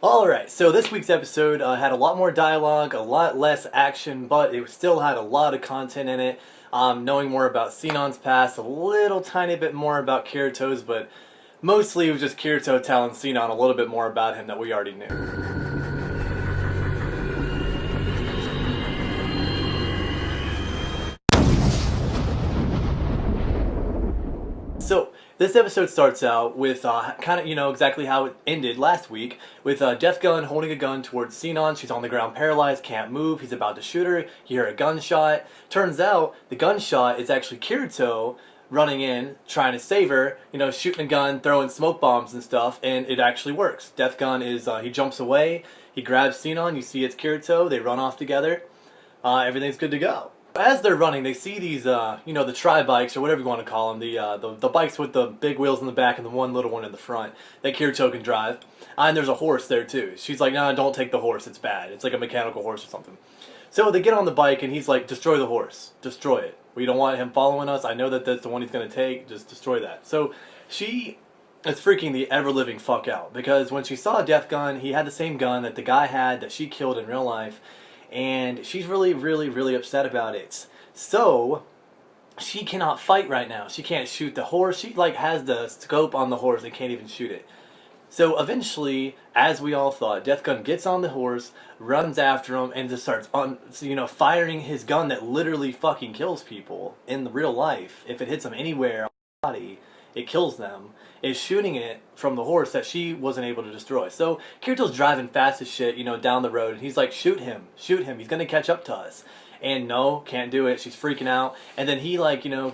Alright, so this week's episode had a lot more dialogue, a lot less action, but it still had a lot of content in it. Knowing more about Sinon's past, a little tiny bit more about Kirito's, but mostly it was just Kirito telling Sinon a little bit more about him that we already knew. So, this episode starts out with kind of, exactly how it ended last week, with Death Gun holding a gun towards Sinon. She's on the ground paralyzed, can't move, he's about to shoot her, you hear a gunshot. Turns out, the gunshot is actually Kirito running in, trying to save her, shooting a gun, throwing smoke bombs and stuff, and it actually works. Death Gun is, he jumps away, he grabs Sinon, you see it's Kirito, they run off together, everything's good to go. As they're running, they see these, the tri-bikes, or whatever you want to call them, the bikes with the big wheels in the back and the one little one in the front that Kirito can drive. And there's a horse there, too. She's like, no, don't take the horse, it's bad. It's like a mechanical horse or something. So they get on the bike, and he's like, destroy the horse. Destroy it. We don't want him following us. I know that that's the one he's going to take. Just destroy that. So she is freaking the ever-living fuck out, because when she saw Death Gun, he had the same gun that the guy had that she killed in real life. And she's really, really, really upset about it. So, she cannot fight right now. She can't shoot the horse. She, has the scope on the horse and can't even shoot it. So, eventually, as we all thought, Death Gun gets on the horse, runs after him, and just starts, firing his gun that literally fucking kills people in the real life. If it hits them anywhere on the body, it kills them. Is shooting it from the horse that she wasn't able to destroy. So Kirito's driving fast as shit, down the road, and he's like, shoot him, he's gonna catch up to us. And no, can't do it, she's freaking out. And then he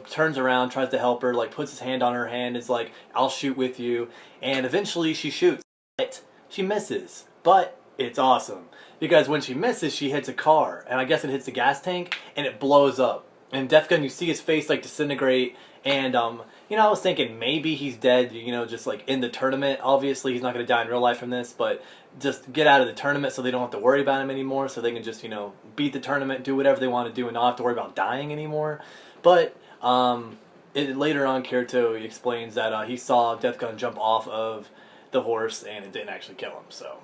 turns around, tries to help her, puts his hand on her hand, is like, I'll shoot with you. And eventually she shoots, but she misses. But it's awesome, because when she misses, she hits a car, and I guess it hits the gas tank, and it blows up. And Death Gun, you see his face disintegrate, and I was thinking maybe he's dead, just in the tournament. Obviously, he's not going to die in real life from this, but just get out of the tournament so they don't have to worry about him anymore, so they can just, beat the tournament, do whatever they want to do, and not have to worry about dying anymore. But later on, Kirito explains that he saw Death Gun jump off of the horse, and it didn't actually kill him, so,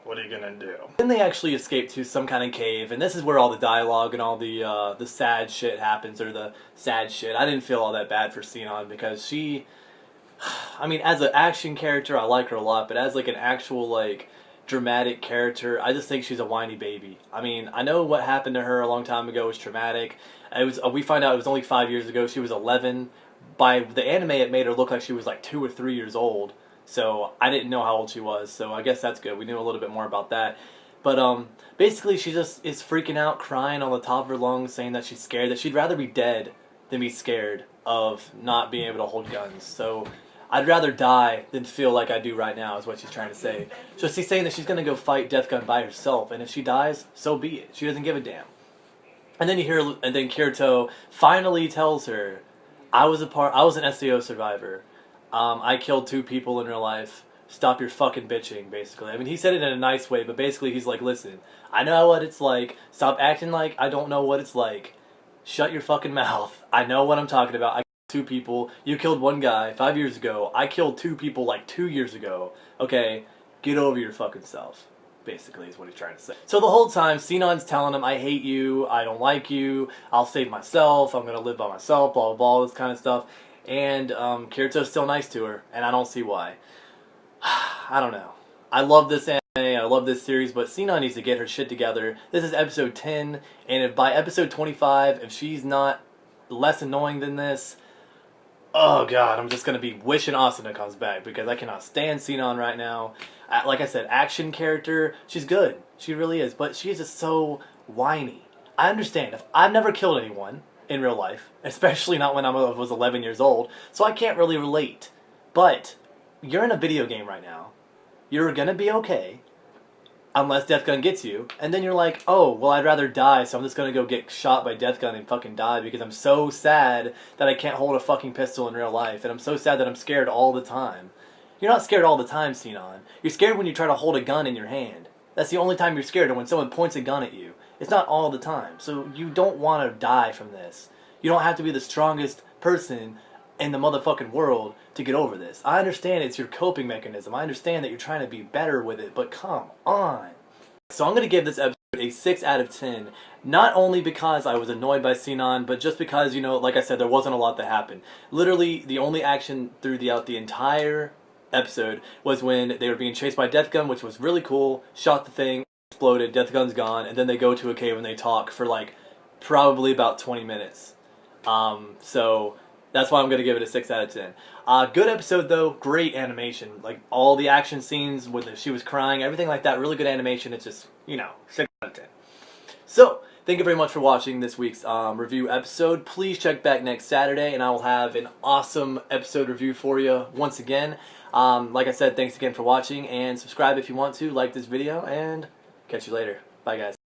what are you gonna do? Then they actually escape to some kind of cave, and this is where all the dialogue and all the sad shit happens, or the sad shit. I didn't feel all that bad for Sinon, because she, as an action character, I like her a lot, but as an actual dramatic character, I just think she's a whiny baby. I know what happened to her a long time ago was traumatic. We find out it was only 5 years ago. She was 11. By the anime, it made her look like she was 2 or 3 years old. So I didn't know how old she was, so I guess that's good. We knew a little bit more about that. But basically she just is freaking out, crying on the top of her lungs, saying that she's scared, that she'd rather be dead than be scared of not being able to hold guns. So I'd rather die than feel like I do right now, is what she's trying to say. So she's saying that she's going to go fight Death Gun by herself, and if she dies, so be it. She doesn't give a damn. And then Kirito finally tells her, I was an SEO survivor. I killed 2 people in real life. Stop your fucking bitching, basically. He said it in a nice way, but basically he's like, listen, I know what it's like. Stop acting like I don't know what it's like. Shut your fucking mouth. I know what I'm talking about. I killed 2 people. You killed 1 guy 5 years ago. I killed 2 people 2 years ago. Okay, get over your fucking self, basically, is what he's trying to say. So the whole time, Sinon's telling him, I hate you, I don't like you, I'll save myself, I'm gonna live by myself, blah, blah, blah, all this kind of stuff. And Kirito's still nice to her, and I don't see why. I don't know. I love this anime, I love this series, but Sinon needs to get her shit together. This is episode 10, and if by episode 25, if she's not less annoying than this, oh god, I'm just going to be wishing Asuna comes back, because I cannot stand Sinon right now. Like I said, action character, she's good. She really is, but she's just so whiny. I understand, if I've never killed anyone in real life, especially not when I was 11 years old, so I can't really relate. But you're in a video game right now. You're gonna be okay, unless Death Gun gets you, and then you're like, oh, well, I'd rather die, so I'm just gonna go get shot by Death Gun and fucking die, because I'm so sad that I can't hold a fucking pistol in real life, and I'm so sad that I'm scared all the time. You're not scared all the time, Sinon. You're scared when you try to hold a gun in your hand. That's the only time you're scared, or when someone points a gun at you. It's not all the time, so you don't want to die from this. You don't have to be the strongest person in the motherfucking world to get over this. I understand it's your coping mechanism. I understand that you're trying to be better with it, but come on. So I'm going to give this episode a 6 out of 10. Not only because I was annoyed by Sinon, but just because, you know, like I said, there wasn't a lot that happened. Literally, the only action throughout the entire episode was when they were being chased by Death Gun, which was really cool. Shot the thing, exploded, Death Gun's gone, and then they go to a cave and they talk for like probably about 20 minutes. So that's why I'm going to give it a 6 out of 10. Good episode though, great animation. Like all the action scenes when she was crying, everything like that, really good animation. It's just, you know, 6 out of 10. So, thank you very much for watching this week's review episode. Please check back next Saturday and I will have an awesome episode review for you once again. Like I said, thanks again for watching and subscribe if you want to, like this video, and catch you later. Bye guys.